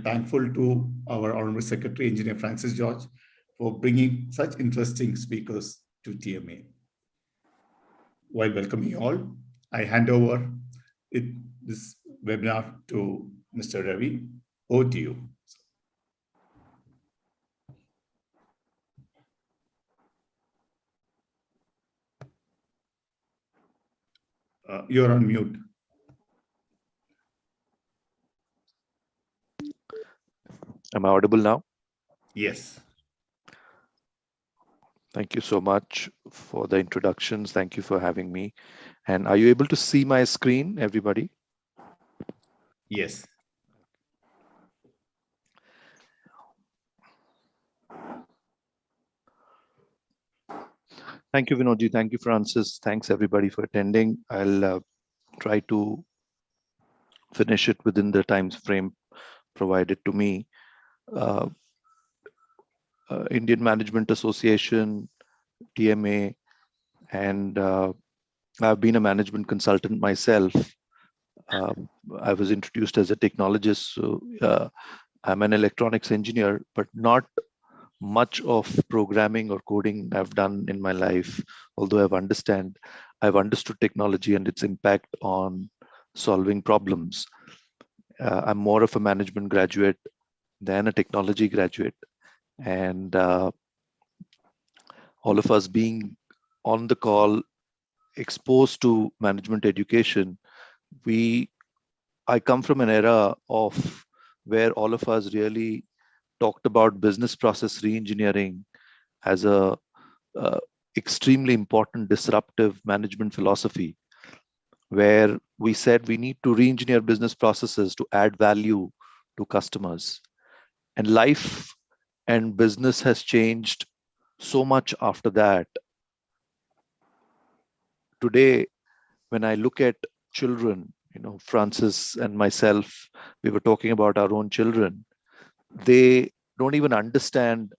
thankful to our Honorable Secretary, Engineer Francis George, for bringing such interesting speakers to TMA. While welcoming you all, I hand over this webinar to Mr. Ravi. Over to you. You're on mute. Am I audible now? Yes. Thank you so much for the introductions. Thank you for having me. And are you able to see my screen, everybody? Yes. Thank you, Vinodji. Thank you, Francis. Thanks, everybody, for attending. I'll try to finish it within the time frame provided to me. Indian Management Association, TMA, and I've been a management consultant myself. I was introduced as a technologist, so I'm an electronics engineer, but not much of programming or coding I've done in my life, although I've understood technology and its impact on solving problems. I'm more of a management graduate than a technology graduate. And all of us being on the call, exposed to management education, I come from an era of where all of us really talked about business process reengineering as a extremely important disruptive management philosophy, where we said we need to re-engineer business processes to add value to customers. And life and business has changed so much after that. Today, when I look at children, Francis and myself, we were talking about our own children. They don't even understand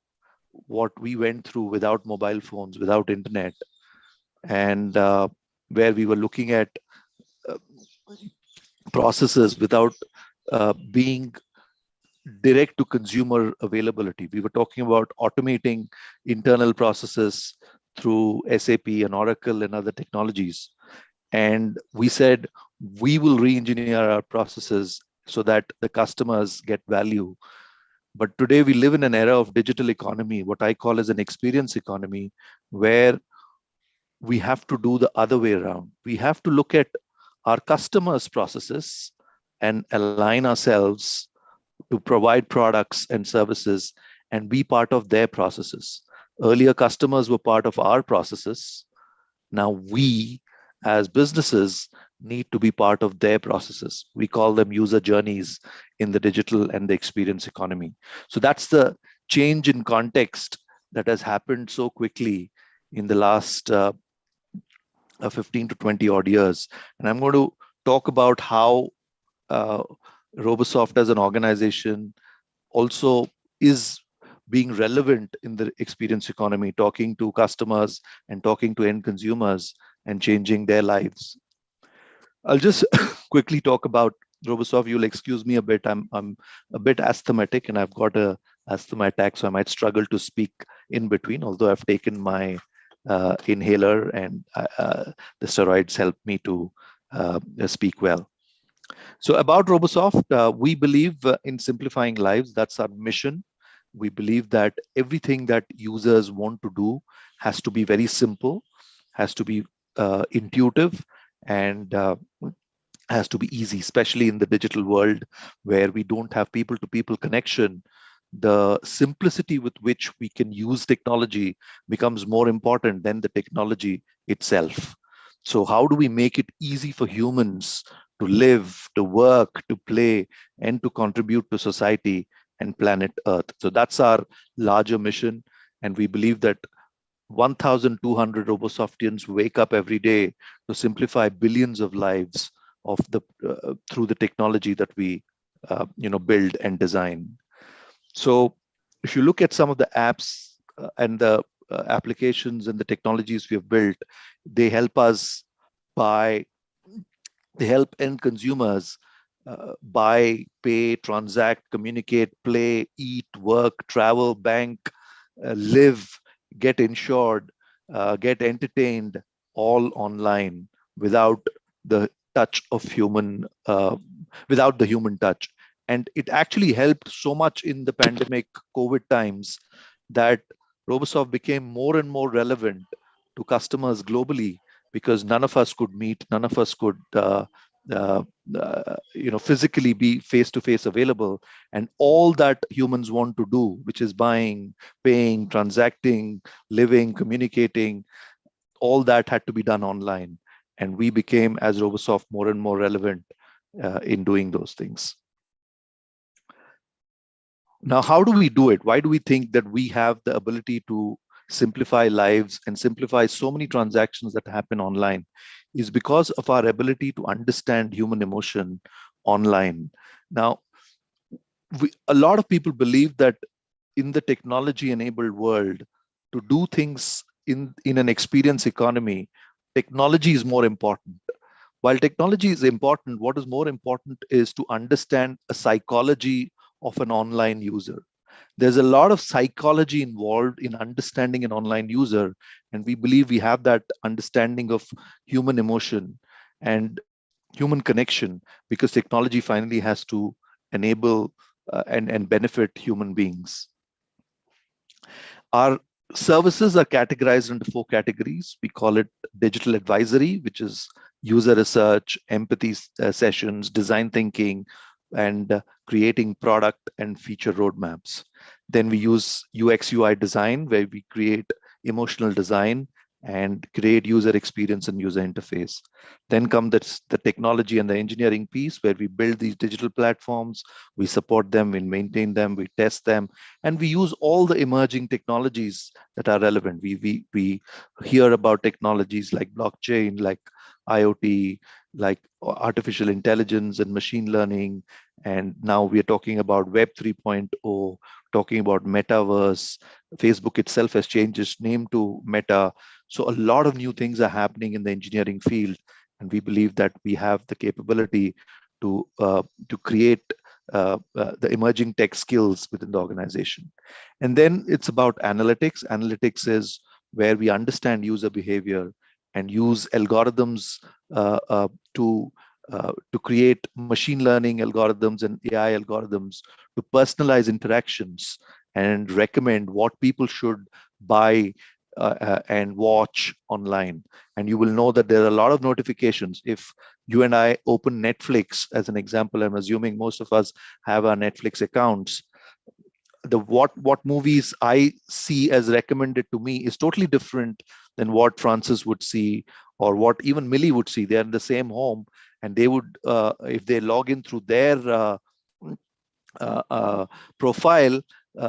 what we went through without mobile phones, without internet, and where we were looking at processes without being direct to consumer availability. We were talking about automating internal processes through SAP and Oracle and other technologies. And we said, we will re-engineer our processes so that the customers get value. But today we live in an era of digital economy, what I call as an experience economy, where we have to do the other way around. We have to look at our customers' processes and align ourselves to provide products and services and be part of their processes. Earlier, customers were part of our processes. Now we, as businesses, need to be part of their processes. We call them user journeys in the digital and the experience economy. So that's the change in context that has happened so quickly in the last 15 to 20 odd years. And I'm going to talk about how Robosoft as an organization also is being relevant in the experience economy, talking to customers and talking to end consumers and changing their lives. I'll just quickly talk about Robosoft. You'll excuse me a bit. I'm a bit asthmatic and I've got a asthma attack, so I might struggle to speak in between, although I've taken my inhaler and the steroids help me to speak well. So about Robosoft, we believe in simplifying lives. That's our mission. We believe that everything that users want to do has to be very simple, has to be intuitive, and has to be easy, especially in the digital world where we don't have people-to-people connection. The simplicity with which we can use technology becomes more important than the technology itself. So how do we make it easy for humans to live, to work, to play, and to contribute to society and planet Earth? So that's our larger mission. And we believe that 1,200 Robosoftians wake up every day to simplify billions of lives of through the technology that we build and design. So if you look at some of the apps and the applications and the technologies we have built, they help end consumers buy, pay, transact, communicate, play, eat, work, travel, bank, live, get insured, get entertained, all online without the touch of without the human touch. And it actually helped so much in the pandemic COVID times that Robosoft became more and more relevant to customers globally because none of us could meet, none of us could uh, physically be face to face available, and all that humans want to do, which is buying, paying, transacting, living, communicating, all that had to be done online, and we became, as Robosoft, more and more relevant in doing those things. Now, how do we do it? Why do we think that we have the ability to simplify lives and simplify so many transactions that happen online? Is because of our ability to understand human emotion online. Now, a lot of people believe that in the technology enabled world, to do things in an experience economy, technology is more important. While technology is important, what is more important is to understand a psychology of an online user. There's a lot of psychology involved in understanding an online user, and we believe we have that understanding of human emotion and human connection because technology finally has to enable and benefit human beings. Our services are categorized into 4 categories. We call it digital advisory, which is user research, empathy sessions, design thinking, and creating product and feature roadmaps. Then we use UX UI design, where we create emotional design and create user experience and user interface. Then come the technology and the engineering piece, where we build these digital platforms, we support them, we maintain them, we test them, and we use all the emerging technologies that are relevant. We hear about technologies like blockchain, like IoT, like artificial intelligence and machine learning. And now we are talking about Web 3.0, talking about metaverse. Facebook itself has changed its name to Meta. So a lot of new things are happening in the engineering field. And we believe that we have the capability to create the emerging tech skills within the organization. And then it's about analytics. Analytics is where we understand user behavior and use algorithms uh, uh, to to create machine learning algorithms and AI algorithms to personalize interactions and recommend what people should buy and watch online. And you will know that there are a lot of notifications. If you and I open Netflix, as an example, I'm assuming most of us have our Netflix accounts. What movies I see as recommended to me is totally different than what Francis would see or what even Millie would see. They're in the same home, and they would, if they log in through their profile,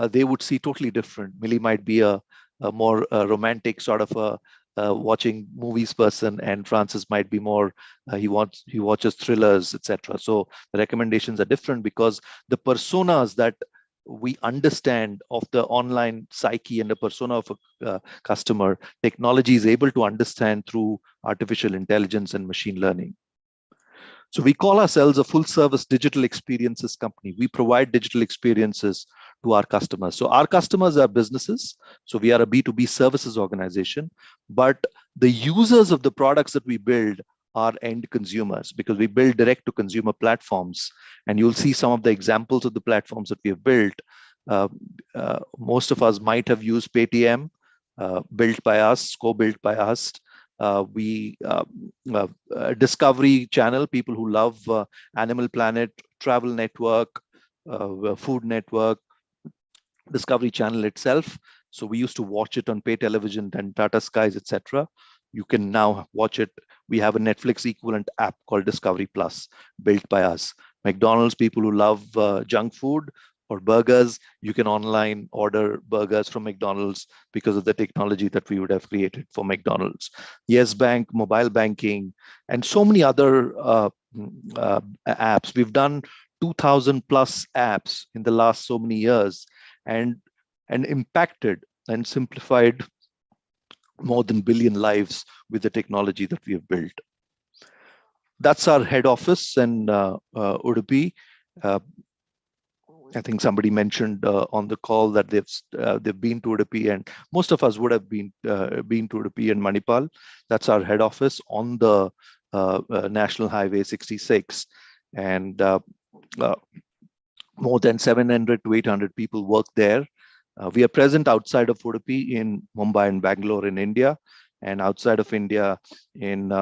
they would see totally different. Millie might be a more romantic sort of a watching movies person, and Francis might be more he watches thrillers, etc. So the recommendations are different because the personas that we understand of the online psyche and the persona of a customer, technology is able to understand through artificial intelligence and machine learning. So we call ourselves a full service digital experiences company. We provide digital experiences to our customers. So our customers are businesses. So we are a B2B services organization, but the users of the products that we build are end consumers because we build direct to consumer platforms. And you'll see some of the examples of the platforms that we have built. Most of us might have used Paytm, built by us, co-built by us. We Discovery Channel, people who love Animal Planet, Travel Network, Food Network, Discovery Channel itself. So we used to watch it on pay television and Tata Skies, etc. You can now watch it. We have a Netflix equivalent app called Discovery Plus, built by us. McDonald's, people who love junk food or burgers, you can online order burgers from McDonald's because of the technology that we would have created for McDonald's. Yes Bank, mobile banking, and so many other apps. We've done 2,000 plus apps in the last so many years, and impacted and simplified more than billion lives with the technology that we have built. That's our head office in Udupi. I think somebody mentioned on the call that they've been to Udupi, and most of us would have been to Udupi and Manipal. That's our head office on the National Highway 66, and more than 700 to 800 people work there. We are present outside of Udupi in Mumbai and Bangalore in India, and outside of India in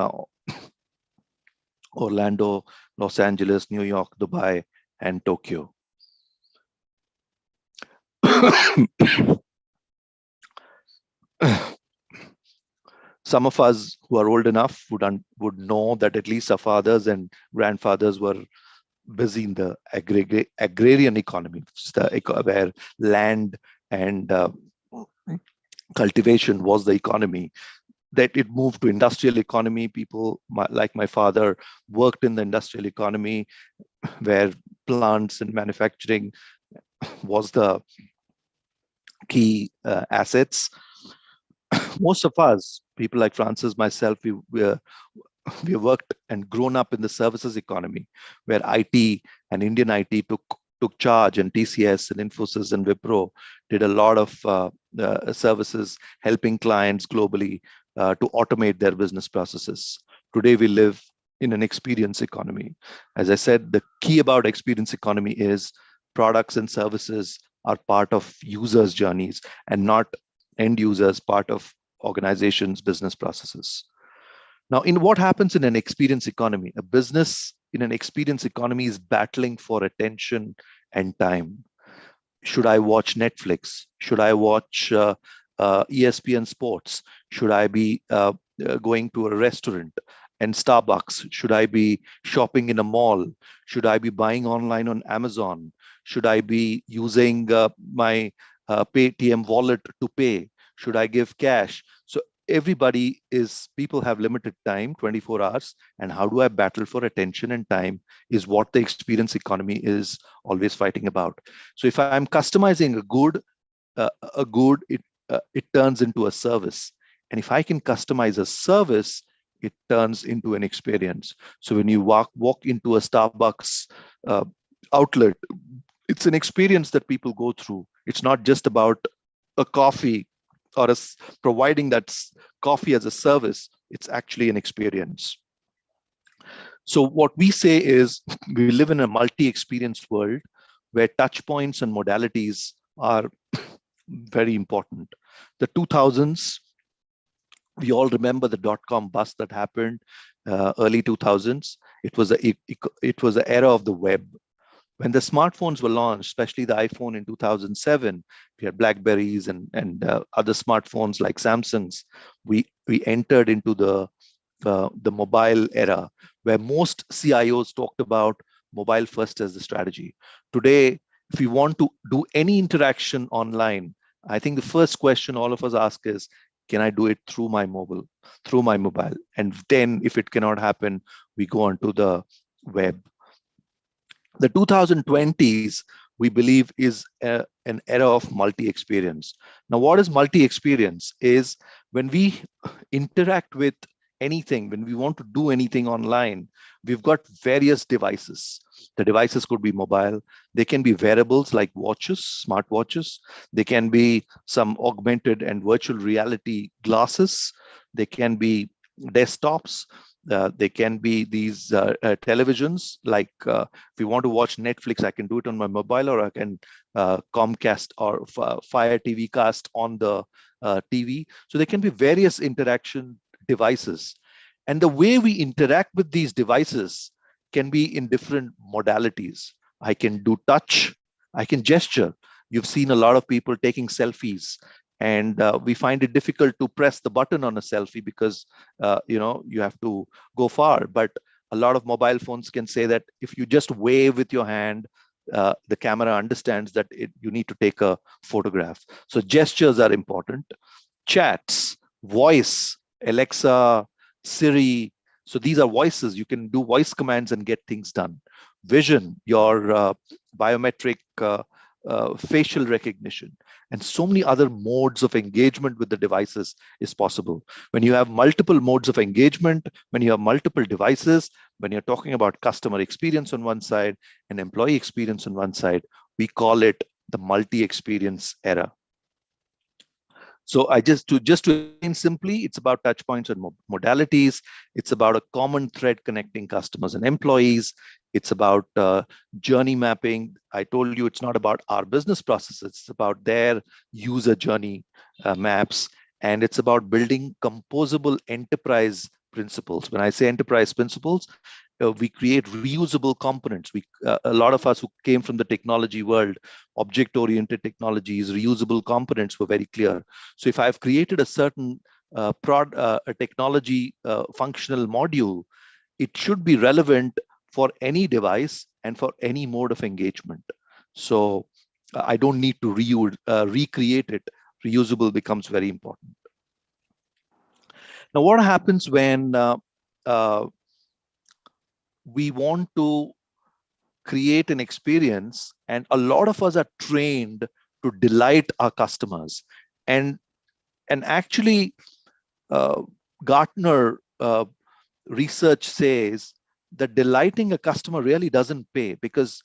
Orlando, Los Angeles, New York, Dubai, and Tokyo. Some of us who are old enough would know that at least our fathers and grandfathers were busy in the agrarian economy, where land and cultivation was the economy. That it moved to industrial economy. People like my father worked in the industrial economy, where plants and manufacturing was the key assets. Most of us, people like Francis, myself, we worked and grown up in the services economy, where IT and Indian IT took charge, and TCS and Infosys and Wipro did a lot of services, helping clients globally to automate their business processes. Today, we live in an experience economy. As I said, the key about experience economy is products and services are part of users' journeys and not end users, part of organizations' business processes. Now, in what happens in an experience economy, a business in an experience economy is battling for attention and time. Should I watch Netflix? Should I watch ESPN Sports? Should I be going to a restaurant and Starbucks? Should I be shopping in a mall? Should I be buying online on Amazon? Should I be using my Paytm wallet to pay? Should I give cash? So people have limited time, 24 hours, and how do I battle for attention and time is what the experience economy is always fighting about. So if I'm customizing a good, it turns into a service. And if I can customize a service, it turns into an experience. So when you walk into a Starbucks outlet, it's an experience that people go through. It's not just about a coffee or providing that coffee as a service. It's actually an experience. So what we say is we live in a multi-experience world where touch points and modalities are very important. The 2000s, we all remember the dot-com bust that happened early 2000s. It was the era of the web. When the smartphones were launched, especially the iPhone in 2007, we had Blackberries and other smartphones like Samsung's. We entered into the mobile era, where most CIOs talked about mobile first as the strategy. Today, if we want to do any interaction online, I think the first question all of us ask is, can I do it through my mobile? And then if it cannot happen, we go onto the web. The 2020s, we believe, is an era of multi-experience. Now, what is multi-experience? Is when we interact with anything, when we want to do anything online, we've got various devices. The devices could be mobile. They can be wearables like watches, smart watches. They can be some augmented and virtual reality glasses. They can be desktops. They can be these televisions, like if you want to watch Netflix, I can do it on my mobile, or I can Comcast or Fire TV cast on the TV. So there can be various interaction devices. And the way we interact with these devices can be in different modalities. I can do touch, I can gesture. You've seen a lot of people taking selfies, and we find it difficult to press the button on a selfie because you have to go far. But a lot of mobile phones can say that if you just wave with your hand, the camera understands that you need to take a photograph. So gestures are important. Chats, voice, Alexa, Siri. So these are voices. You can do voice commands and get things done. Vision, your biometric facial recognition, and so many other modes of engagement with the devices is possible. When you have multiple modes of engagement, when you have multiple devices, when you're talking about customer experience on one side and employee experience on one side, we call it the multi-experience era. So just to explain simply, it's about touch points and modalities. It's about a common thread connecting customers and employees. It's about journey mapping. I told you it's not about our business processes. It's about their user journey maps. And it's about building composable enterprise principles. When I say enterprise principles, we create reusable components. A lot of us who came from the technology world, object-oriented technologies, reusable components were very clear. So if I've created a certain a technology functional module, it should be relevant for any device and for any mode of engagement. So I don't need to recreate it. Reusable becomes very important. Now, what happens when we want to create an experience, and a lot of us are trained to delight our customers, and actually Gartner research says that delighting a customer really doesn't pay, because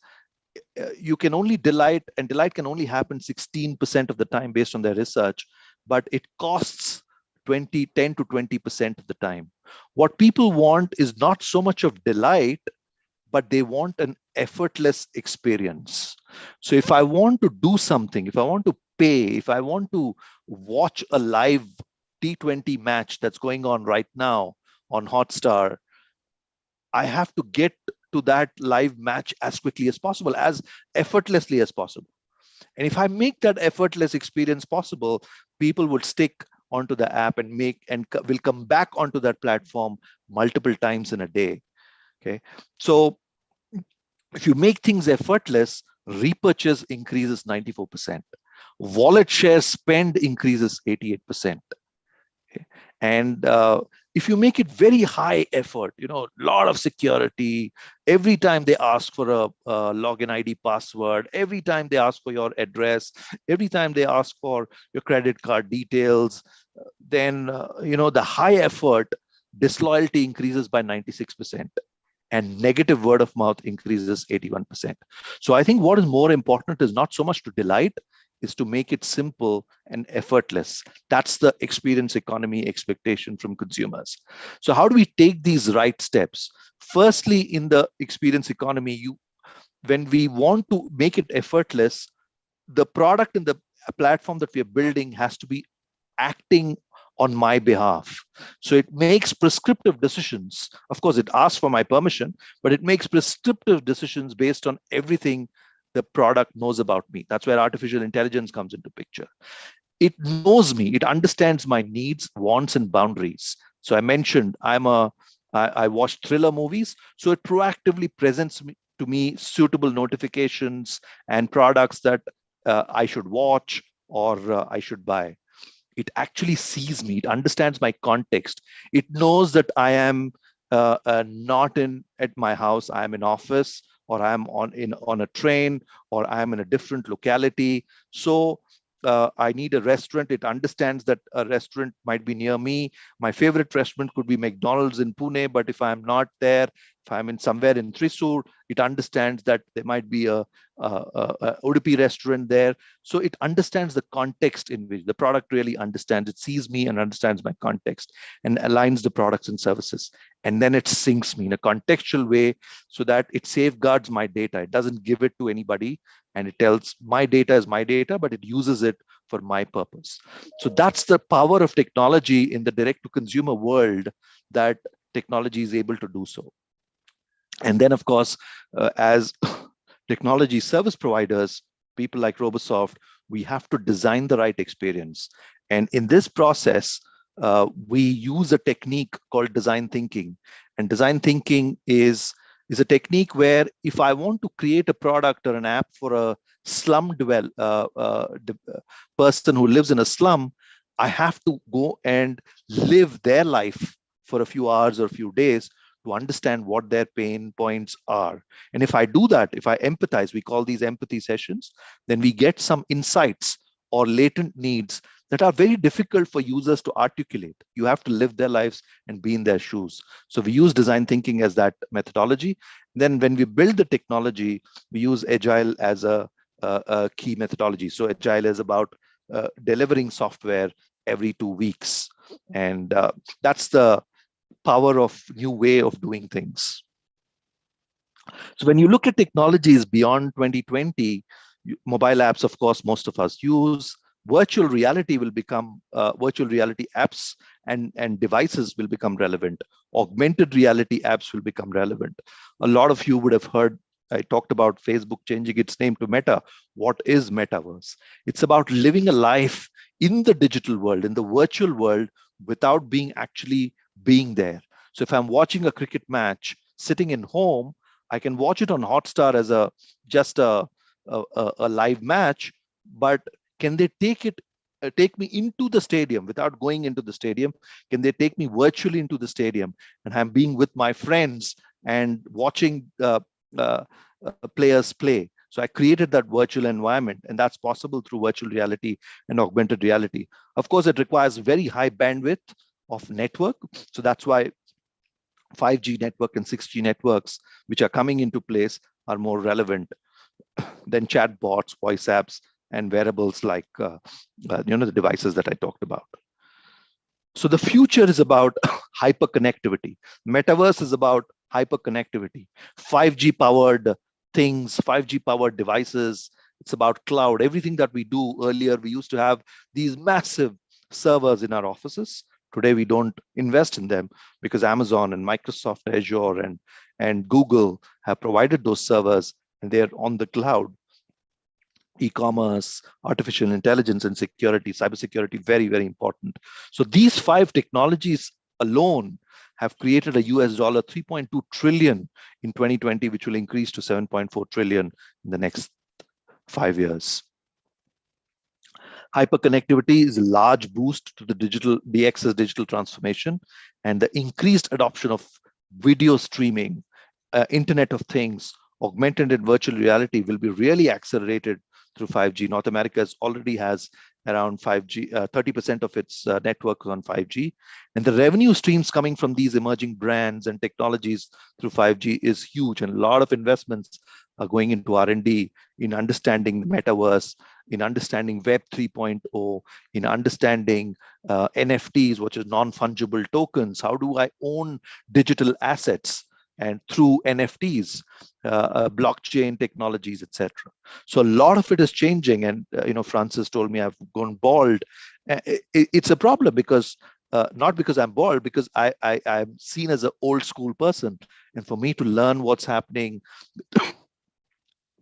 you can only delight, and delight can only happen 16% of the time based on their research, but it costs 10 to 20% of the time. What people want is not so much of delight, but they want an effortless experience. So if I want to do something, if I want to pay, if I want to watch a live T20 match that's going on right now on Hotstar, I have to get to that live match as quickly as possible, as effortlessly as possible. And if I make that effortless experience possible, people would stick onto the app and will come back onto that platform multiple times in a day. Okay, so if you make things effortless, repurchase increases 94%. Wallet share spend increases 88%. Okay? And if you make it very high effort, a lot of security, every time they ask for a login ID password, every time they ask for your address, every time they ask for your credit card details, then, the high effort disloyalty increases by 96%. And negative word of mouth increases 81%. So I think what is more important is not so much to delight, is to make it simple and effortless. That's the experience economy expectation from consumers. So how do we take these right steps? Firstly, in the experience economy, when we want to make it effortless, the product and the platform that we are building has to be acting on my behalf. So it makes prescriptive decisions. Of course, it asks for my permission, but it makes prescriptive decisions based on everything the product knows about me. That's where artificial intelligence comes into picture. It knows me. It understands my needs, wants, and boundaries. So I mentioned I watch thriller movies. So it proactively presents to me suitable notifications and products that I should watch or I should buy. It actually sees me. It understands my context. It knows that I am not at my house. I am in office, or I am on a train, or I am in a different locality. So I need a restaurant. It understands that a restaurant might be near me. My favorite restaurant could be McDonald's in Pune, but if I'm not there, if I'm in somewhere in Thrissur, it understands that there might be a Udupi restaurant there. So it understands the context in which the product really understands. It sees me and understands my context and aligns the products and services. And then it syncs me in a contextual way so that it safeguards my data. It doesn't give it to anybody, and it tells my data is my data, but it uses it for my purpose. So that's the power of technology in the direct-to-consumer world, that technology is able to do so. And then, of course, as technology service providers, people like Robosoft, we have to design the right experience. And in this process, we use a technique called design thinking. And design thinking is a technique where if I want to create a product or an app for a slum person who lives in a slum, I have to go and live their life for a few hours or a few days to understand what their pain points are. And if I do that, if I empathize, we call these empathy sessions, then we get some insights or latent needs that are very difficult for users to articulate. You have to live their lives and be in their shoes. So we use design thinking as that methodology. Then when we build the technology, we use agile as a key methodology. So agile is about delivering software every 2 weeks. And that's the power of new way of doing things. So when you look at technologies beyond 2020, mobile apps, of course, most of us use. Virtual reality will become virtual reality apps and devices will become relevant. Augmented reality apps will become relevant. A lot of you would have heard I talked about Facebook changing its name to Meta. What is metaverse? It's about living a life in the digital world, in the virtual world, without being actually being there. So if I'm watching a cricket match sitting in home, I can watch it on Hotstar as just a live match, but can they take me into the stadium without going into the stadium? Can they take me virtually into the stadium and I'm being with my friends and watching uh, players play? So I created that virtual environment, and that's possible through virtual reality and augmented reality. Of course, it requires very high bandwidth of network. So that's why 5G network and 6G networks, which are coming into place, are more relevant than chatbots, voice apps, and wearables like the devices that I talked about. So the future is about hyperconnectivity. Metaverse is about hyperconnectivity. 5G powered things, 5G powered devices. It's about cloud. Everything that we do earlier, we used to have these massive servers in our offices. Today, we don't invest in them because Amazon and Microsoft Azure and Google have provided those servers, and they're on the cloud. E-commerce, artificial intelligence, and security, cybersecurity, very, very important. So these 5 technologies alone have created a US dollar 3.2 trillion in 2020, which will increase to 7.4 trillion in the next 5 years. Hyperconnectivity is a large boost to the DX's digital transformation, and the increased adoption of video streaming, Internet of Things, augmented and virtual reality will be really accelerated through 5G. North America already has around 5G, 30% of its network on 5G. And the revenue streams coming from these emerging brands and technologies through 5G is huge. And a lot of investments are going into R&D in understanding the metaverse, in understanding Web 3.0, in understanding NFTs, which is non-fungible tokens. How do I own digital assets? And through NFTs, blockchain technologies, etc. So a lot of it is changing. And Francis told me I've gone bald. It's a problem because not because I'm bald, because I'm seen as an old school person. And for me to learn what's happening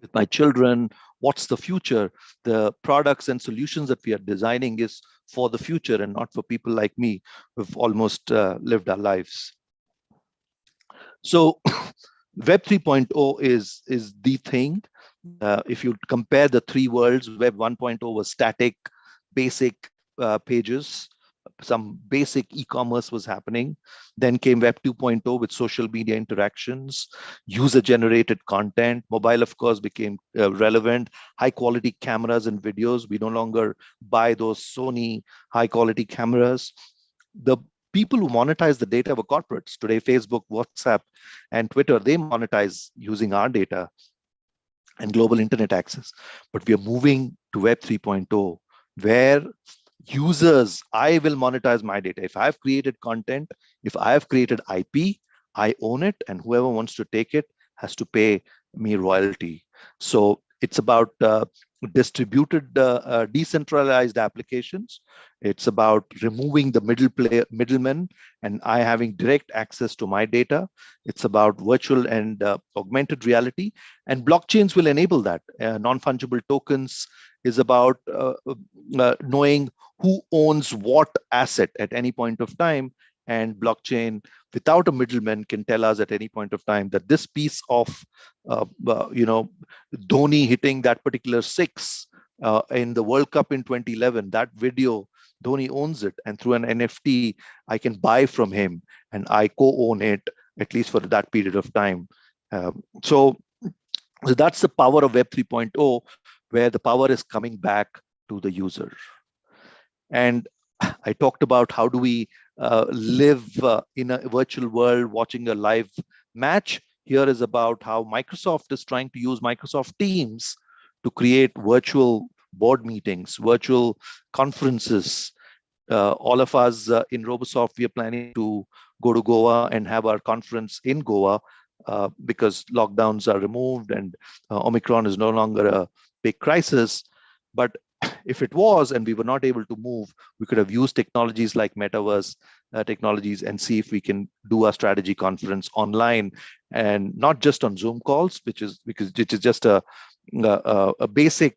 with my children, what's the future, the products and solutions that we are designing is for the future and not for people like me who've almost lived our lives. So Web 3.0 is the thing. If you compare the 3 worlds, Web 1.0 was static, basic pages. Some basic e-commerce was happening. Then came Web 2.0 with social media interactions, user-generated content. Mobile, of course, became relevant. High-quality cameras and videos. We no longer buy those Sony high-quality cameras. The people who monetize the data were corporates. Today, Facebook, WhatsApp, and Twitter, they monetize using our data and global internet access. But we are moving to Web 3.0, where users, I will monetize my data. If I've created content, if I have created IP, I own it, and whoever wants to take it has to pay me royalty. So it's about distributed, decentralized applications. It's about removing the middlemen and I having direct access to my data. It's about virtual and augmented reality, and blockchains will enable that. Non-fungible tokens is about knowing who owns what asset at any point of time, and blockchain without a middleman can tell us at any point of time that this piece of Dhoni hitting that particular 6 in the World Cup in 2011, that video, Dhoni owns it, and through an NFT I can buy from him and I co-own it at least for that period of time. So that's the power of Web 3.0, where the power is coming back to the user. And I talked about how do we live in a virtual world watching a live match. Here is about how Microsoft is trying to use Microsoft Teams to create virtual board meetings, virtual conferences. All of us in Robosoft, we are planning to go to Goa and have our conference in Goa because lockdowns are removed and Omicron is no longer a big crisis. But if it was and we were not able to move, we could have used technologies like metaverse technologies and see if we can do a strategy conference online and not just on Zoom calls, which is just a basic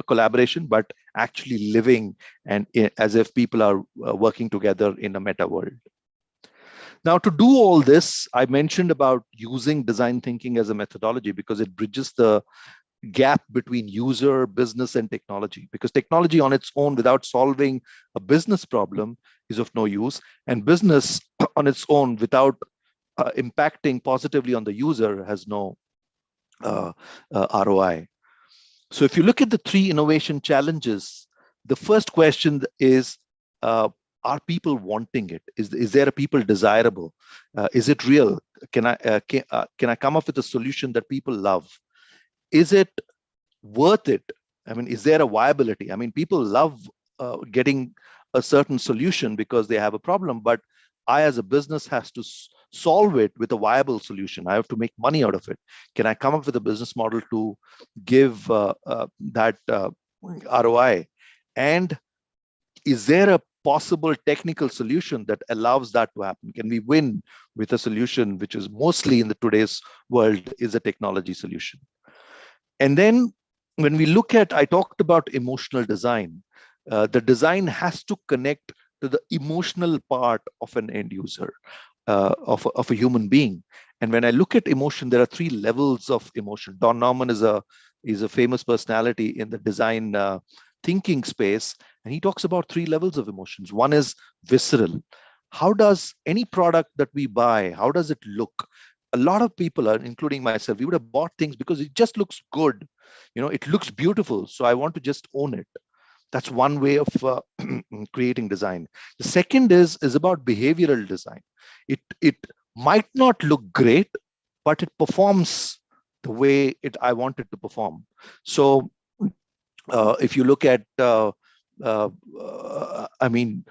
collaboration, but actually living and as if people are working together in a meta world. Now, to do all this, I mentioned about using design thinking as a methodology because it bridges the gap between user, business, and technology. Because technology on its own, without solving a business problem, is of no use. And business on its own, without impacting positively on the user, has no ROI. So if you look at the three innovation challenges, the first question is, are people wanting it? Is there a people desirable? Is it real? Can I come up with a solution that people love? Is it worth it? I mean, is there a viability? I mean, people love getting a certain solution because they have a problem, but I, as a business, has to solve it with a viable solution. I have to make money out of it. Can I come up with a business model to give that ROI? And is there a possible technical solution that allows that to happen? Can we win with a solution which is mostly in the today's world is a technology solution? And then when we look at, I talked about emotional design. The design has to connect to the emotional part of an end user, of a human being. And when I look at emotion, there are three levels of emotion. Don Norman is a famous personality in the design thinking space, and he talks about three levels of emotions. One is visceral. How does any product that we buy, how does it look? A lot of people, including myself, we would have bought things because it just looks good. You know, it looks beautiful, so I want to just own it. That's one way of creating design. The second is about behavioral design. It might not look great, but it performs the way I want it to perform. So if you look at, I mean,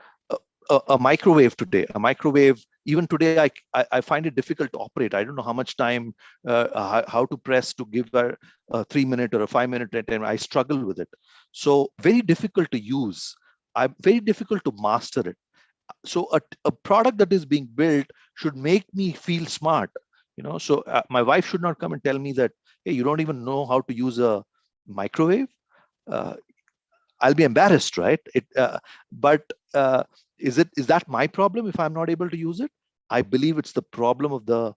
a microwave today, even today, I find it difficult to operate. I don't know how much time, how to press to give a 3-minute or a 5-minute time. I struggle with it. So very difficult to use. Very difficult to master it. So a product that is being built should make me feel smart. You know, so my wife should not come and tell me that, hey, you don't even know how to use a microwave. I'll be embarrassed, right? But is that my problem if I'm not able to use it? I believe it's the problem of the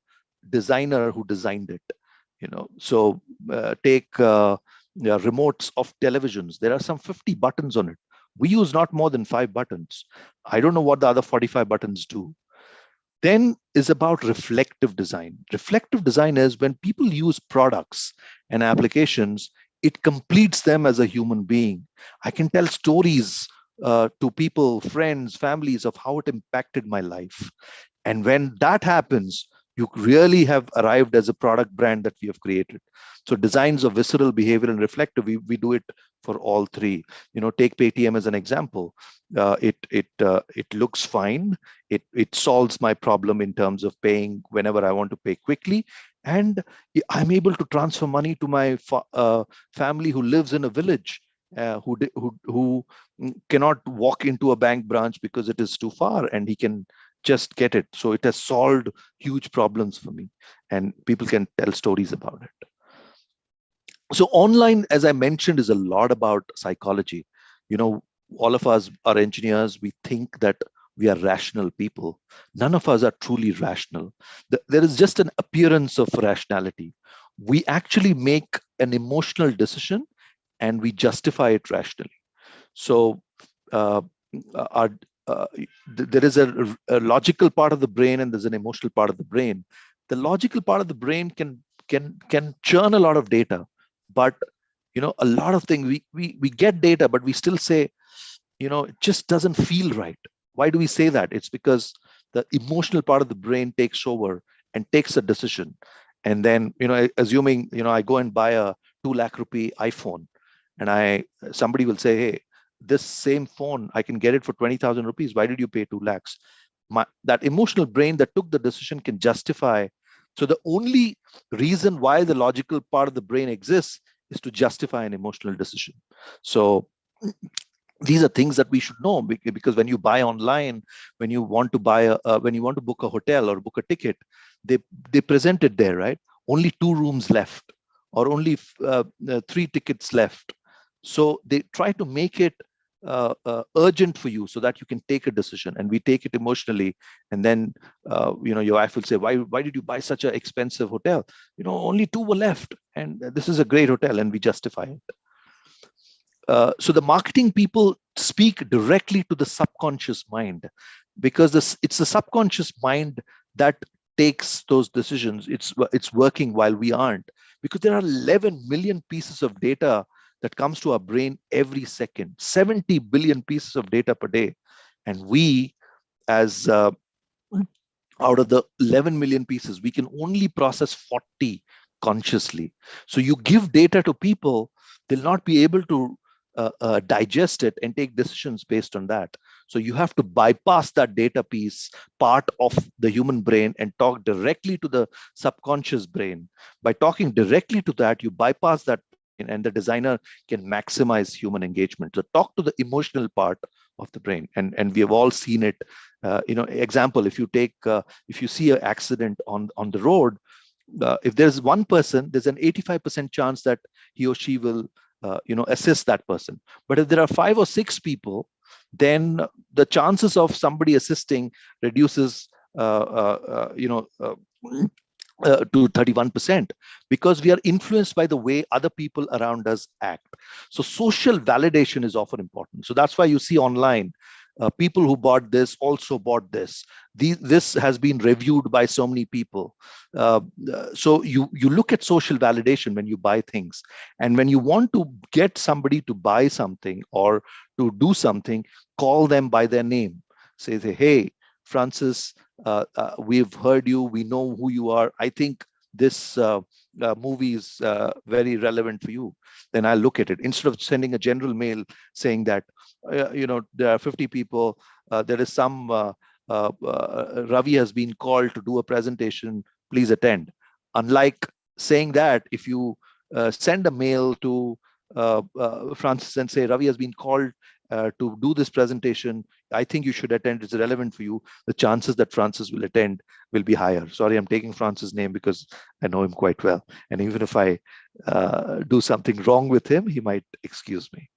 designer who designed it. You know, so take remotes of televisions. There are some 50 buttons on it. We use not more than 5 buttons. I don't know what the other 45 buttons do. Then is about reflective design. Reflective design is when people use products and applications, it completes them as a human being. I can tell stories to people, friends, families of how it impacted my life. And when that happens, you really have arrived as a product brand that we have created. So designs of visceral, behavioral, and reflective, we do it for all three. You know, take Paytm as an example. It looks fine. It solves my problem in terms of paying whenever I want to pay quickly, and I'm able to transfer money to my family who lives in a village, who cannot walk into a bank branch because it is too far, and he can just get it. So it has solved huge problems for me, and people can tell stories about it. So online, as I mentioned, is a lot about psychology. You know, all of us are engineers. We think that we are rational people. None of us are truly rational. There is just an appearance of rationality. We actually make an emotional decision and we justify it rationally. So there is a logical part of the brain and there's an emotional part of the brain. The logical part of the brain can churn a lot of data, but a lot of things we get data, but we still say, it just doesn't feel right. Why do we say that? It's because the emotional part of the brain takes over and takes a decision. And then, assuming, I go and buy a 2 lakh rupee iPhone, and somebody will say, hey, this same phone, I can get it for 20,000 rupees. Why did you pay 2 lakhs? That emotional brain that took the decision can justify. So the only reason why the logical part of the brain exists is to justify an emotional decision. So these are things that we should know, because when you buy online, when you want to when you want to book a hotel or book a ticket, they present it there, right? Only 2 rooms left, or only 3 tickets left. So they try to make it urgent for you so that you can take a decision, and we take it emotionally. And then your wife will say, why did you buy such an expensive hotel? Only 2 were left, and this is a great hotel, and we justify it. So the marketing people speak directly to the subconscious mind, because it's the subconscious mind that takes those decisions. It's working while we aren't, because there are 11 million pieces of data that comes to our brain every second, 70 billion pieces of data per day. And we, as out of the 11 million pieces, we can only process 40 consciously. So you give data to people, they'll not be able to digest it and take decisions based on that. So you have to bypass that data piece, part of the human brain, and talk directly to the subconscious brain. By talking directly to that, you bypass that brain, and the designer can maximize human engagement. So talk to the emotional part of the brain, and we have all seen it. Example, if you see an accident on the road, if there's one person, there's an 85% chance that he or she will assist that person. But if there are 5 or 6 people, then the chances of somebody assisting reduces to 31%, because we are influenced by the way other people around us act. So social validation is often important. So that's why you see online, people who bought this also bought this. This has been reviewed by so many people. So you look at social validation when you buy things. And when you want to get somebody to buy something or to do something, call them by their name. Say, hey, Francis, we've heard you, we know who you are. I think this movie is very relevant for you. Then I'll look at it. Instead of sending a general mail saying that, there are 50 people, there is some, Ravi has been called to do a presentation, please attend. Unlike saying that, if you send a mail to Francis and say, Ravi has been called to do this presentation, I think you should attend, it's relevant for you, the chances that Francis will attend will be higher. Sorry, I'm taking Francis' name because I know him quite well. And even if I do something wrong with him, he might excuse me.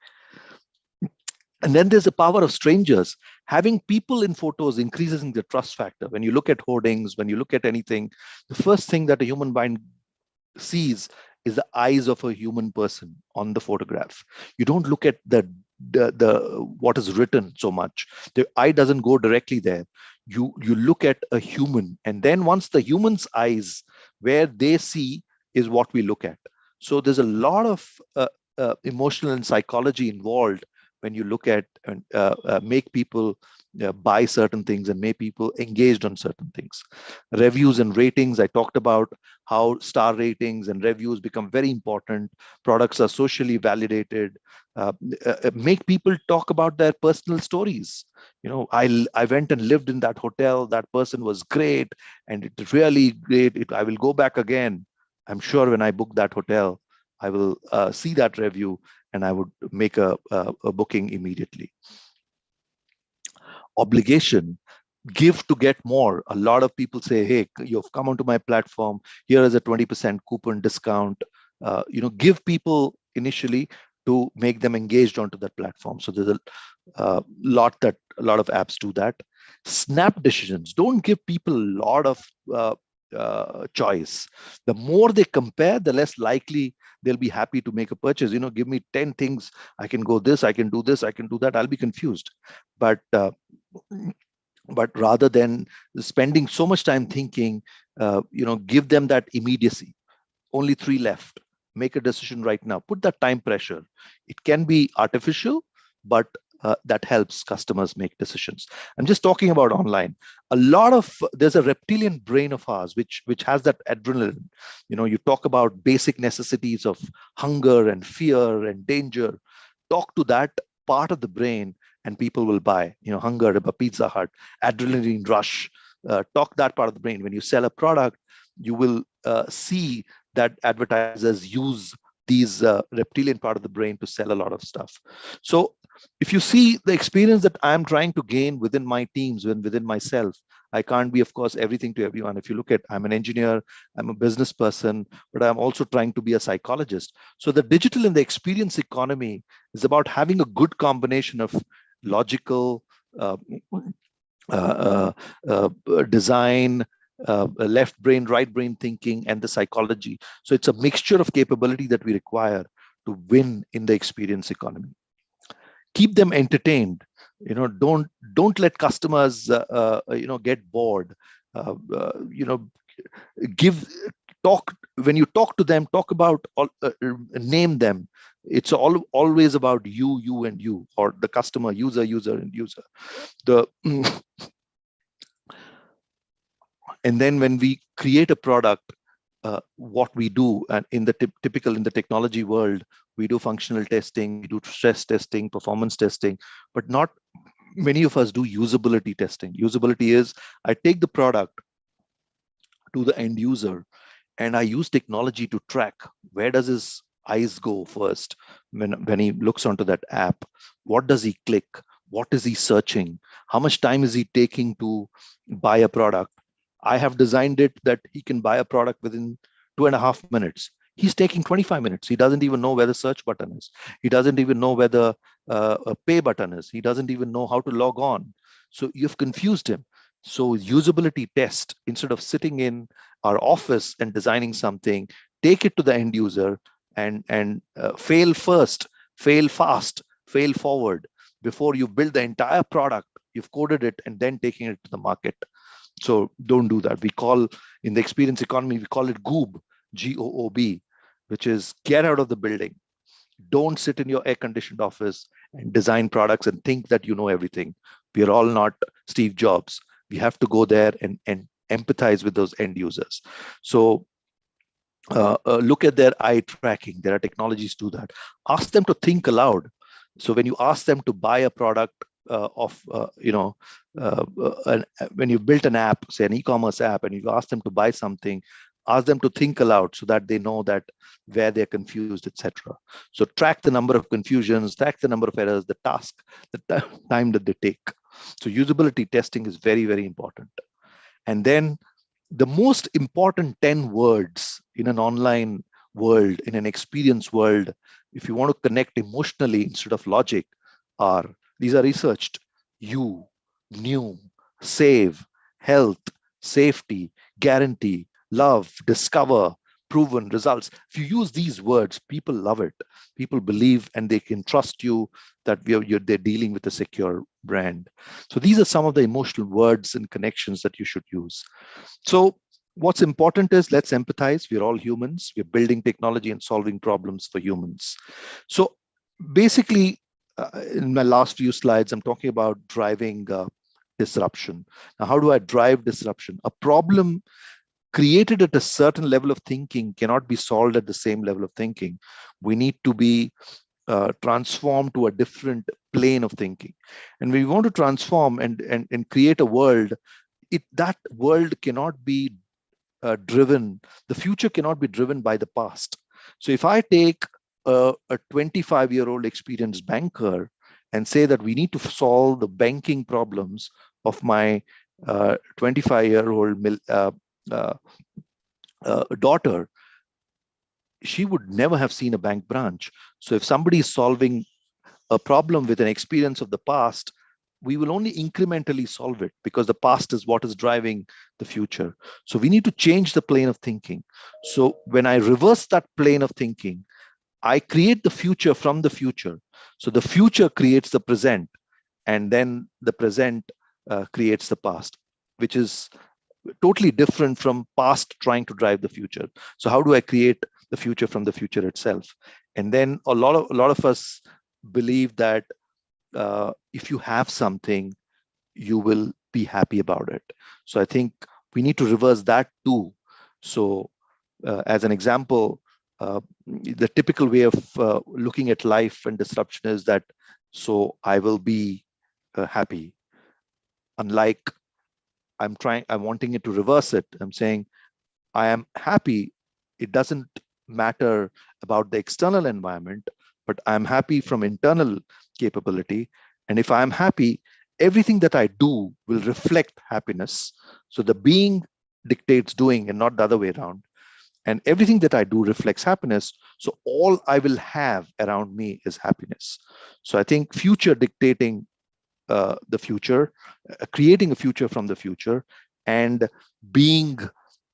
And then there's the power of strangers. Having people in photos increases in the trust factor. When you look at hoardings, when you look at anything, the first thing that a human mind sees is the eyes of a human person on the photograph. You don't look at the what is written so much. The eye doesn't go directly there. You look at a human, and then once the human's eyes, where they see, is what we look at. So there's a lot of emotional and psychology involved when you look at and make people buy certain things and make people engaged on certain things. Reviews and ratings, I talked about how star ratings and reviews become very important. Products are socially validated. Make people talk about their personal stories. I went and lived in that hotel. That person was great, and it's really great. I will go back again. I'm sure when I book that hotel, I will see that review and I would make a booking immediately. Obligation, give to get more. A lot of people say, hey, you've come onto my platform, here is a 20% coupon discount. Give people initially to make them engaged onto that platform. So there's a lot of apps do that. Snap decisions. Don't give people a lot of choice. The more they compare, the less likely they'll be happy to make a purchase. Give me 10 things. I can go this, I can do this, I can do that. I'll be confused. But But rather than spending so much time thinking, give them that immediacy. Only 3 left. Make a decision right now. Put that time pressure. It can be artificial, but that helps customers make decisions. I'm just talking about online. There's a reptilian brain of ours which has that adrenaline. You talk about basic necessities of hunger and fear and danger. Talk to that part of the brain, and people will buy. Hunger, a Pizza Hut, adrenaline rush. Talk that part of the brain. When you sell a product, you will see that advertisers use these reptilian part of the brain to sell a lot of stuff. So if you see the experience that I'm trying to gain within my teams and within myself, I can't be, of course, everything to everyone. If you look at, I'm an engineer, I'm a business person, but I'm also trying to be a psychologist. So the digital and the experience economy is about having a good combination of logical uh, uh, design, left brain, right brain thinking, and the psychology. So it's a mixture of capability that we require to win in the experience economy. Keep them entertained. Don't let customers get bored. Uh, uh, you know, give talk When you talk to them, talk about name them. It's always about you and you, or the customer, user and user. The And then when we create a product, what we do, and in the typical in the technology world, we do functional testing, we do stress testing, performance testing, but not many of us do usability testing. Usability is, I take the product to the end user, and I use technology to track where does his eyes go first when he looks onto that app. What does he click? What is he searching? How much time is he taking to buy a product? I have designed it that he can buy a product within 2.5 minutes. He's taking 25 minutes. He doesn't even know where the search button is. He doesn't even know where the a pay button is. He doesn't even know how to log on. So you've confused him. So usability test, instead of sitting in our office and designing something, take it to the end user and fail first, fail fast, fail forward before you build the entire product. You've coded it and then taking it to the market. So don't do that. We call, in the experience economy, we call it GOOB, GOOB, which is get out of the building. Don't sit in your air-conditioned office and design products and think that you know everything. We are all not Steve Jobs. We have to go there and empathize with those end users. So look at their eye tracking. There are technologies to that. Ask them to think aloud. So when you ask them to buy a product when you built an app, say an e-commerce app, and you ask them to buy something, ask them to think aloud so that they know that where they're confused, etc. So track the number of confusions, track the number of errors, the task, the time that they take. So usability testing is very, very important. And then the most important 10 words in an online world, in an experience world, if you want to connect emotionally instead of logic, are, these are researched: you, new, save, health, safety, guarantee, love, discover, proven, results. If you use these words, people love it. People believe and they can trust you that they're dealing with a secure brand. So these are some of the emotional words and connections that you should use. So what's important is, let's empathize. We're all humans. We're building technology and solving problems for humans. So basically, in my last few slides, I'm talking about driving disruption. Now, how do I drive disruption? A problem created at a certain level of thinking cannot be solved at the same level of thinking. We need to be transformed to a different plane of thinking. And we want to transform and create a world, that world cannot be driven, the future cannot be driven by the past. So if I take a 25-year-old experienced banker and say that we need to solve the banking problems of my 25-year-old daughter, she would never have seen a bank branch. So if somebody is solving a problem with an experience of the past, we will only incrementally solve it, because the past is what is driving the future. So we need to change the plane of thinking. So when I reverse that plane of thinking, I create the future from the future. So the future creates the present, and then the present creates the past, which is totally different from past trying to drive the future. So how do I create the future from the future itself? And then a lot of us believe that if you have something, you will be happy about it. So I think we need to reverse that too. So as an example, the typical way of looking at life and disruption is that, so I will be happy. Unlike, I'm wanting it to reverse it. I'm saying I am happy. It doesn't matter about the external environment, but I'm happy from internal capability. And if I'm happy, everything that I do will reflect happiness. So the being dictates doing and not the other way around. And everything that I do reflects happiness. So all I will have around me is happiness. So I think future dictating the future, creating a future from the future, and being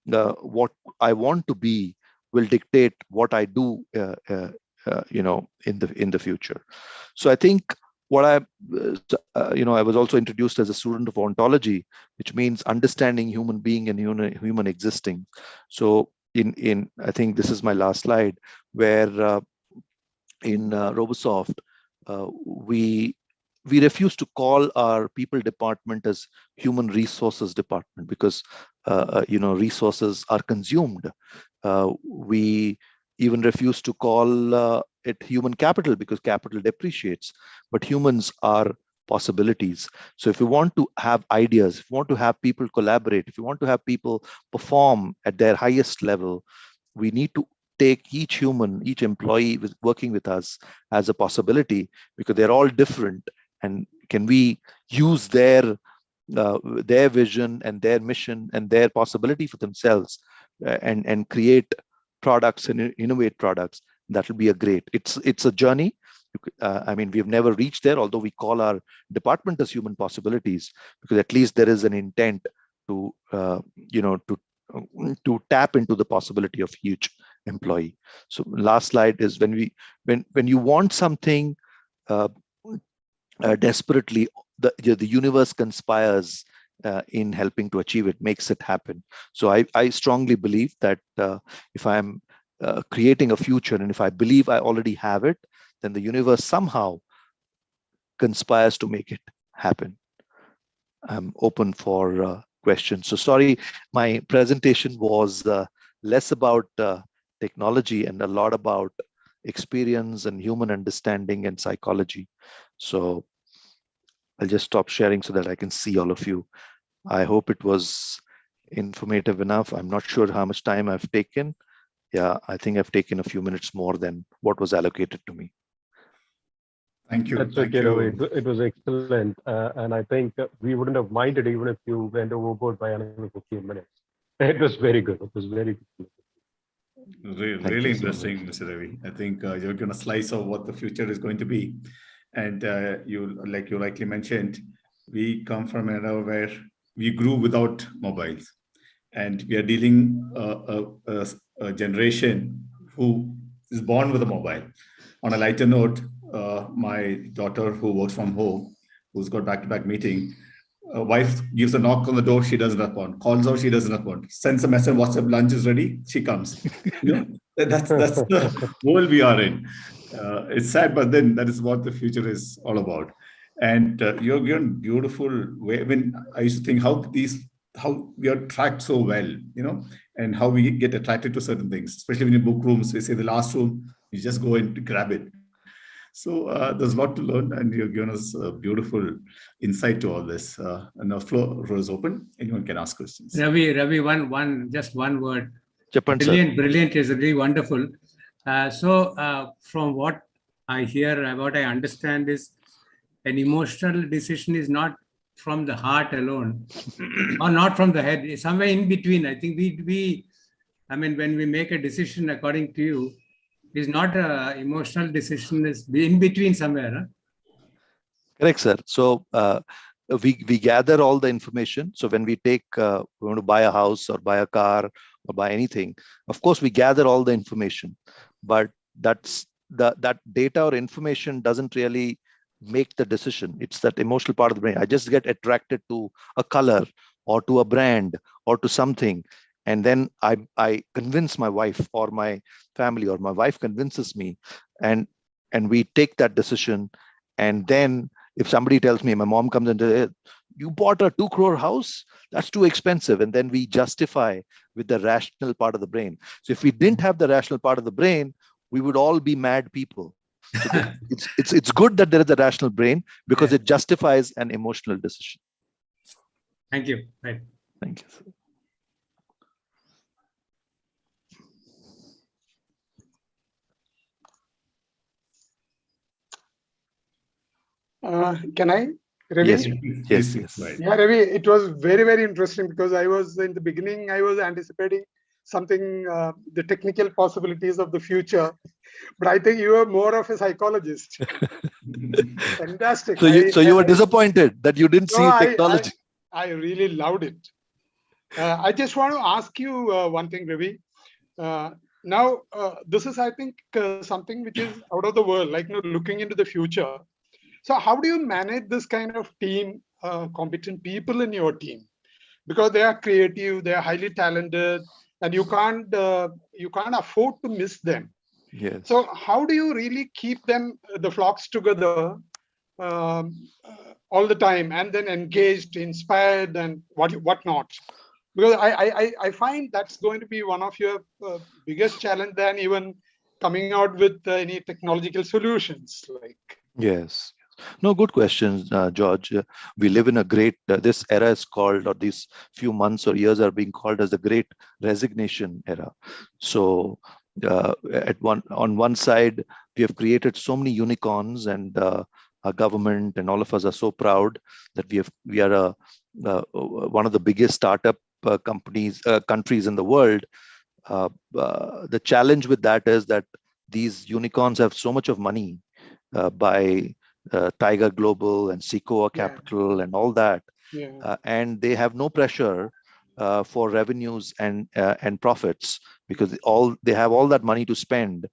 what I want to be will dictate what I do, in the future. So I think what I was also introduced as a student of ontology, which means understanding human being and human existing. So in I think this is my last slide, where in Robosoft, we refuse to call our people department as human resources department, because resources are consumed. We even refuse to call it human capital, because capital depreciates, but humans are possibilities. So if you want to have ideas, if you want to have people collaborate, if you want to have people perform at their highest level, we need to take each human, each employee working with us as a possibility, because they're all different. And can we use their vision and their mission and their possibility for themselves, and create products and innovate products? That will be a great. It's a journey. We've never reached there, although we call our department as human possibilities, because at least there is an intent to to tap into the possibility of each employee. So last slide is when you want something desperately, the universe conspires in helping to achieve it, makes it happen. So I strongly believe that if I'm creating a future, and if I believe I already have it, then the universe somehow conspires to make it happen. I'm open for questions. So sorry, my presentation was less about technology and a lot about experience and human understanding and psychology. So I'll just stop sharing so that I can see all of you. I hope it was informative enough. I'm not sure how much time I've taken. Yeah, I think I've taken a few minutes more than what was allocated to me. Thank you. That's Thank okay, you. Ravi. It was excellent. And I think we wouldn't have minded even if you went overboard by another 15 minutes. It was very good. It was very good. Really interesting, Mr. Ravi. I think you're going to slice of what the future is going to be. And like you rightly mentioned, we come from an era where we grew without mobiles. And we are dealing a generation who is born with a mobile. On a lighter note, my daughter who works from home, who's got back-to-back meeting, wife gives a knock on the door, she doesn't respond. Calls out, she doesn't respond. Sends a message, WhatsApp, lunch is ready, she comes. That's the world we are in. It's sad, but then that is what the future is all about. And you're given beautiful way. I mean, I used to think how we are tracked so well, and how we get attracted to certain things, especially when you book rooms. We say the last room, you just go and grab it. So there's a lot to learn, and you've given us a beautiful insight to all this. And the floor is open. Anyone can ask questions. Ravi, just one word. Japan, Brilliant is really wonderful. From what I hear, what I understand is an emotional decision is not from the heart alone, or not from the head. It's somewhere in between. I think when we make a decision according to you, is not an emotional decision, is in between somewhere. Huh? Correct, sir. So we gather all the information. So when we want to buy a house or buy a car or buy anything, of course we gather all the information, but that data or information doesn't really make the decision. It's that emotional part of the brain. I just get attracted to a color or to a brand or to something. And then I convince my wife or my family, or my wife convinces me, and we take that decision. And then if somebody tells me, my mom comes into it, you bought a 2 crore house, that's too expensive. And then we justify with the rational part of the brain. So if we didn't have the rational part of the brain, we would all be mad people. So it's good that there is a rational brain, because it justifies an emotional decision. Thank you. Right. Thank you, sir. Can I, Ravi? Yes, yes, yes. Yeah, Ravi, it was very, very interesting, because I was in the beginning, I was anticipating something, the technical possibilities of the future, but I think you are more of a psychologist. Fantastic. So you were disappointed that you didn't see technology. I really loved it. I just want to ask you one thing, Ravi. Now, this is, I think, something which is out of the world, like, looking into the future. So how do you manage this kind of team, competent people in your team? Because they are creative, they are highly talented, and you can't afford to miss them. Yes. So how do you really keep them, the flocks together all the time, and then engaged, inspired, and whatnot? Because I find that's going to be one of your biggest challenge than even coming out with any technological solutions. Like, yes. No, good questions, George. We live in a great, this era is called, or these few months or years are being called as the great resignation era. So on one side, we have created so many unicorns, and our government and all of us are so proud that we are one of the biggest startup countries in the world. The challenge with that is that these unicorns have so much of money by Tiger Global and Sequoia Capital and all that, and they have no pressure for revenues and profits, because they have all that money to spend,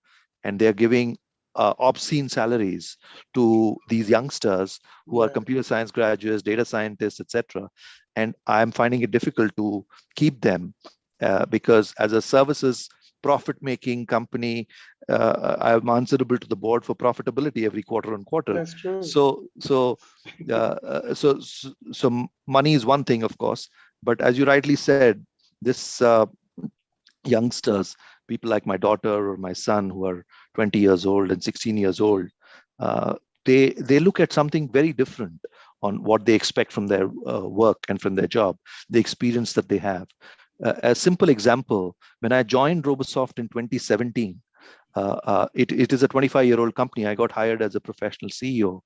and they are giving obscene salaries to these youngsters who are computer science graduates, data scientists, etc. And I'm finding it difficult to keep them because as a services profit-making company, I'm answerable to the board for profitability every quarter on quarter. That's true. So money is one thing, of course, but as you rightly said, this youngsters, people like my daughter or my son who are 20 years old and 16 years old, they look at something very different on what they expect from their work and from their job, the experience that they have. A simple example, when I joined Robosoft in 2017, it is a 25-year-old company. I got hired as a professional CEO.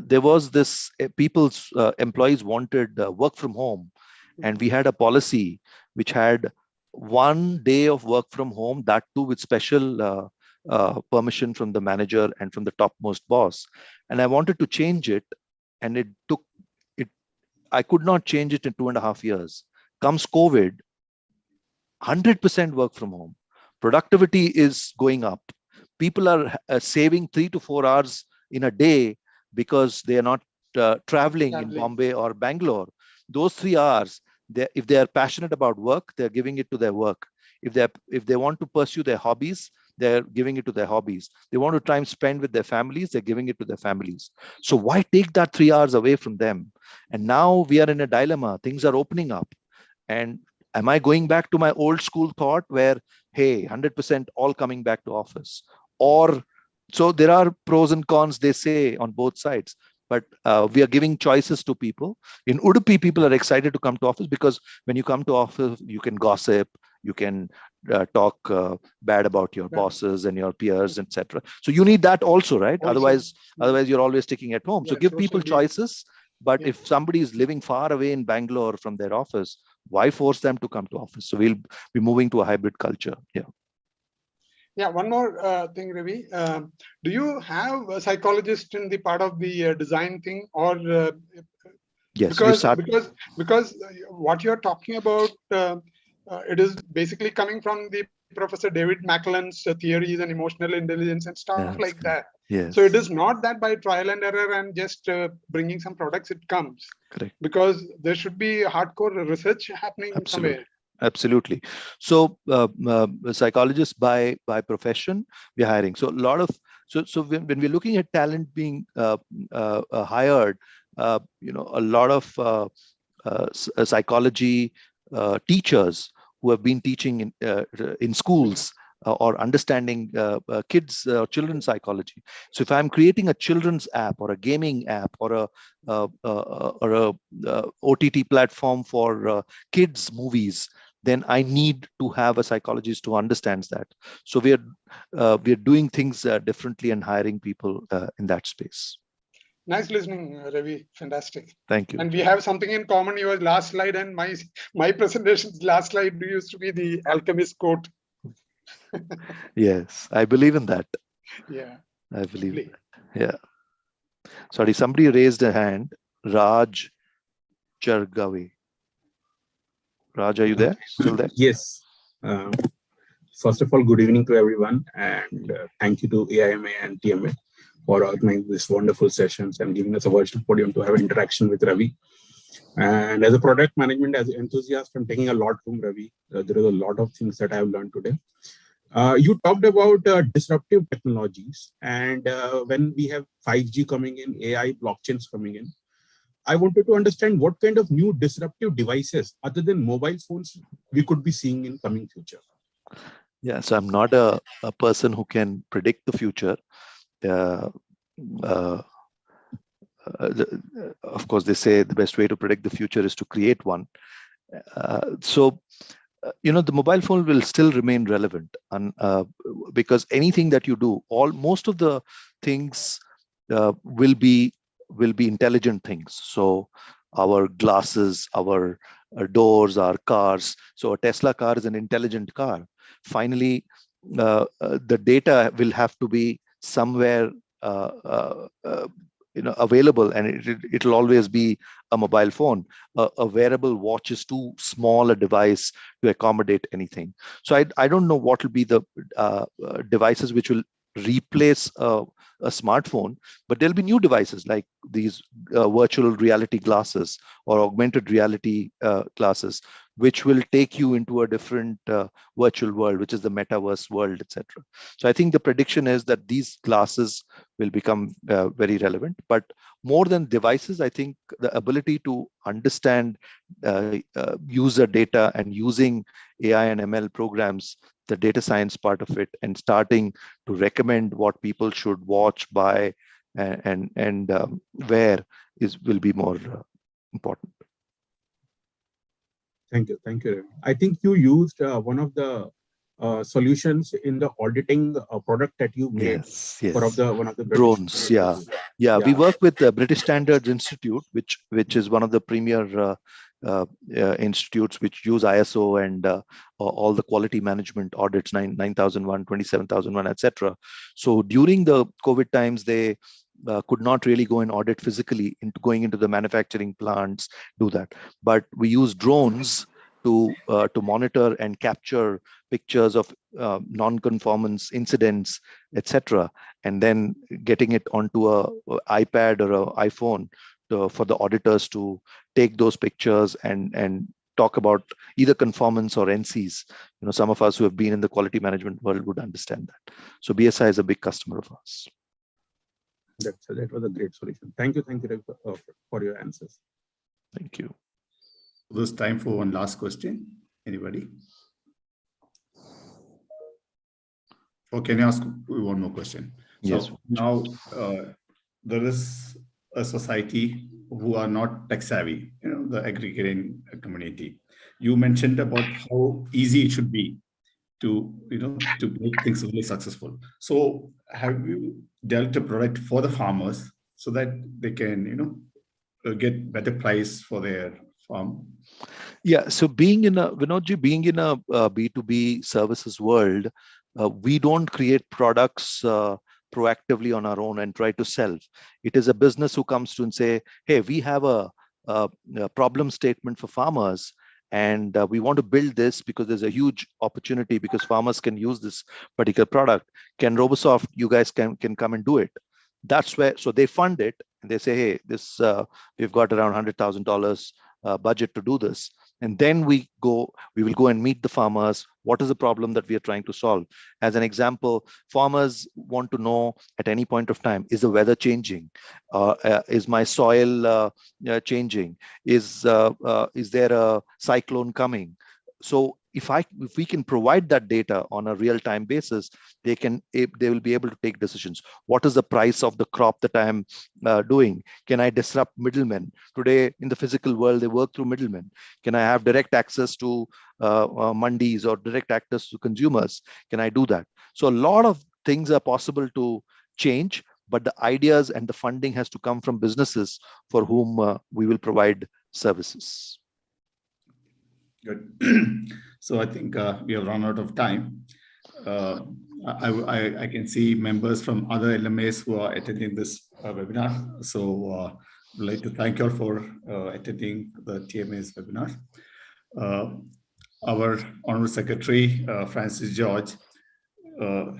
There was this, employees wanted work from home. And we had a policy which had 1 day of work from home, that too with special permission from the manager and from the topmost boss. And I wanted to change it, and I could not change it in 2.5 years. Comes COVID, 100% work from home. Productivity is going up. People are saving 3 to 4 hours in a day because they are not traveling in Bombay or Bangalore. Those 3 hours, if they are passionate about work, they're giving it to their work. If they want to pursue their hobbies, they're giving it to their hobbies. They want to try and spend with their families, they're giving it to their families. So why take that 3 hours away from them? And now we are in a dilemma. Things are opening up. And am I going back to my old school thought where, hey, 100% all coming back to office? Or, so there are pros and cons, they say, on both sides. But we are giving choices to people. In Udupi, people are excited to come to office because when you come to office, you can gossip, you can talk bad about your bosses and your peers, etc. So you need that also, right? Otherwise you're always sticking at home. So give people choices. But if somebody is living far away in Bangalore from their office, why force them to come to office? So we'll be moving to a hybrid culture. Yeah, one more thing, Ravi. Do you have a psychologist in the part of the design thing, or yes? Because what you're talking about, it is basically coming from the Professor David McClelland's theories and emotional intelligence and stuff like that. Yes. So it is not that by trial and error and just bringing some products, it comes. Correct. Because there should be hardcore research happening somewhere. Absolutely. So psychologists by profession, we're hiring. So a lot of so when we're looking at talent being hired, a lot of psychology teachers who have been teaching in schools or understanding kids children's psychology. So if I'm creating a children's app or a gaming app or a OTT platform for kids movies, then I need to have a psychologist who understands that. So we're doing things differently and hiring people in that space. Nice listening, Ravi. Fantastic. Thank you. And we have something in common. Your last slide and my presentation's last slide used to be the alchemist quote. Yes, I believe in that. Yeah. I believe in that. Yeah. Sorry, somebody raised a hand. Raj Chargavi. Raj, are you there? Still there? Yes. First of all, good evening to everyone, and thank you to AIMA and TMA for organizing these wonderful sessions and giving us a virtual podium to have interaction with Ravi. And as a product management as an enthusiast, I'm taking a lot from Ravi. There is a lot of things that I have learned today. You talked about disruptive technologies, and when we have 5G coming in, AI, blockchains coming in, I wanted to understand what kind of new disruptive devices other than mobile phones we could be seeing in coming future. Yeah, so I'm not a person who can predict the future. Of course, they say the best way to predict the future is to create one. The mobile phone will still remain relevant, and because anything that you do, most of the things will be intelligent things. So our glasses, our doors, our cars. So a Tesla car is an intelligent car. Finally, the data will have to be somewhere available, and it'll always be a mobile phone. A wearable watch is too small a device to accommodate anything. So I don't know what will be the devices which will replace a smartphone, but there'll be new devices like these virtual reality glasses or augmented reality glasses, which will take you into a different virtual world, which is the metaverse world, etc. So I think the prediction is that these glasses will become very relevant. But more than devices, I think the ability to understand user data and using AI and ML programs, the data science part of it, and starting to recommend what people should watch, buy, and where will be more important. Thank you, Ravi. I think you used one of the solutions in the auditing product that you made. Yes. For one of the drones. Yeah. We work with the British Standards Institute, which is one of the premier institutes which use ISO and all the quality management audits, 9001, 27001, etc. So during the COVID times, they could not really go and audit physically going into the manufacturing plants, do that. But we use drones to monitor and capture pictures of non-conformance incidents, etc., and then getting it onto a iPad or an iPhone for the auditors to take those pictures and talk about either conformance or NCs. Some of us who have been in the quality management world would understand that. So BSI is a big customer of ours. That was a great solution. Thank you, for your answers. Thank you. There's time for one last question. Anybody? Or can I ask one more question? Yes. So now there is a society who are not tech savvy, the aggregating community. You mentioned about how easy it should be to make things really successful. So have you developed a product for the farmers so that they can get better price for their farm? Yeah. So being in a B2B services world, we don't create products proactively on our own and try to sell. It is a business who comes to and say, hey, we have a problem statement for farmers, And we want to build this because there's a huge opportunity because farmers can use this particular product. Can Robosoft, you guys can come and do it? That's where, so they fund it and they say, hey, this we've got around $100,000 budget to do this. And then we will go and meet the farmers. What is the problem that we are trying to solve? As an example, farmers want to know at any point of time, is the weather changing? Is my soil changing? Is there a cyclone coming? So if we can provide that data on a real-time basis, they will be able to take decisions. What is the price of the crop that I am doing? Can I disrupt middlemen? Today in the physical world, they work through middlemen. Can I have direct access to mandis or direct access to consumers? Can I do that? So a lot of things are possible to change, but the ideas and the funding has to come from businesses for whom we will provide services. Good. So I think we have run out of time. I can see members from other LMAs who are attending this webinar. So I'd like to thank you all for attending the TMA's webinar. Our Honorable Secretary, Francis George,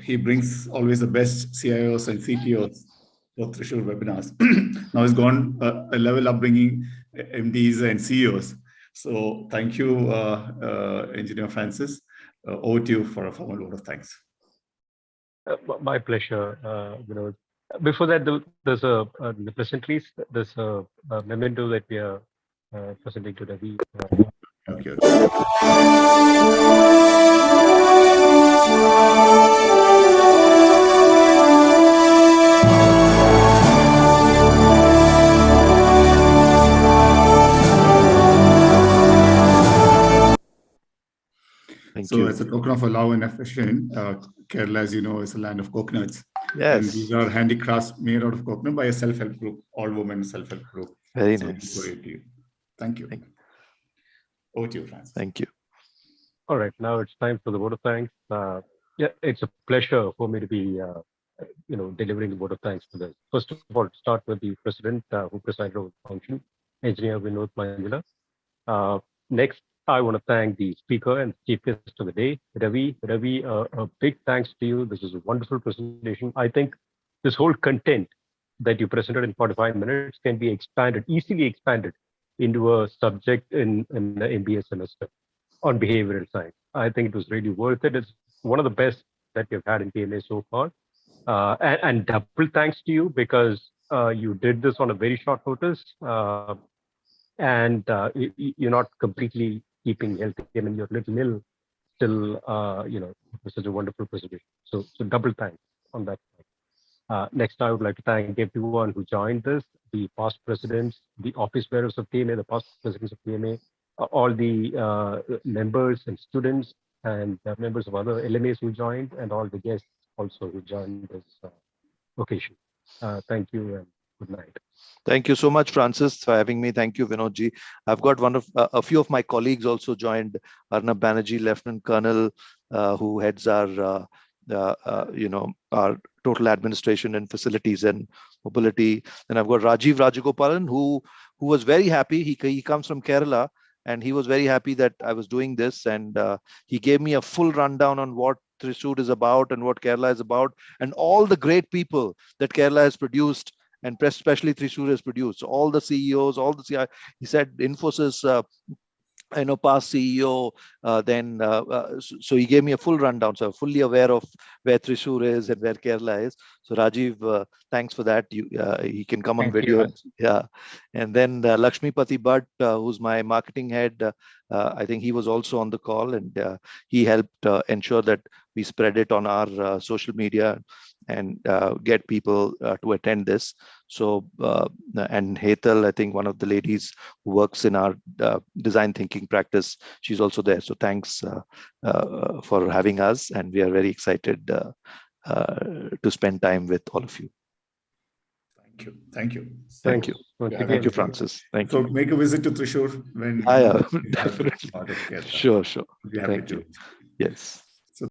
he brings always the best CIOs and CTOs for Thrissur webinars. Now he's gone a level up, bringing MDs and CEOs. So thank you, Engineer Francis. Over to you for a formal vote of thanks. My pleasure. Before that, there's the pleasantries. There's a memento that we are presenting to Ravi. Okay. So as a token of love and affection, Kerala, as you know, is a land of coconuts. Yes. And these are handicrafts made out of coconut by a self-help group, all-women self-help group. Very so nice. Thank you. Over to you, Francis. Thank you. All right, now it's time for the vote of thanks. Yeah, it's a pleasure for me to be, delivering the vote of thanks to this. First of all, start with the president who presided over the function, Engineer Vinod Manjula. Next, I want to thank the speaker and chief guest of the day, Ravi. Ravi, a big thanks to you. This is a wonderful presentation. I think this whole content that you presented in 45 minutes can be easily expanded into a subject in the MBA semester on behavioral science. I think it was really worth it. It's one of the best that we've had in TMA so far. And double thanks to you because you did this on a very short notice. And you're not completely keeping healthy. I mean, you're a little ill still, it was such a wonderful presentation. So double thanks on that. Next, I would like to thank everyone who joined this, the past presidents, the office bearers of TMA, the past presidents of TMA, all the members and students and members of other LMAs who joined, and all the guests also who joined this occasion. Thank you and good night. Thank you so much, Francis, for having me. Thank you, Vinodji. I've got a few of my colleagues also joined. Arnab Banerjee, Lieutenant Colonel, who heads our our total administration and facilities and mobility. Then I've got Rajiv Rajagopalan, who was very happy. He comes from Kerala, and he was very happy that I was doing this. And he gave me a full rundown on what Thrissur is about and what Kerala is about, and all the great people that Kerala has produced, and especially Thrissur has produced. So all the CEOs, all the CI, he said Infosys, past CEO, so he gave me a full rundown. So I'm fully aware of where Thrissur is and where Kerala is. So Rajiv, thanks for that. He can come on video. Yeah. And then Lakshmipati Bhatt, who's my marketing head, I think he was also on the call, and he helped ensure that we spread it on our social media and get people to attend this. So, and Hetal, I think one of the ladies who works in our design thinking practice, she's also there. So thanks for having us, and we are very excited to spend time with all of you. Thank you. Thank you, Francis. Thank you. So make a visit to Thrissur when definitely. Sure. Thank you. Yes.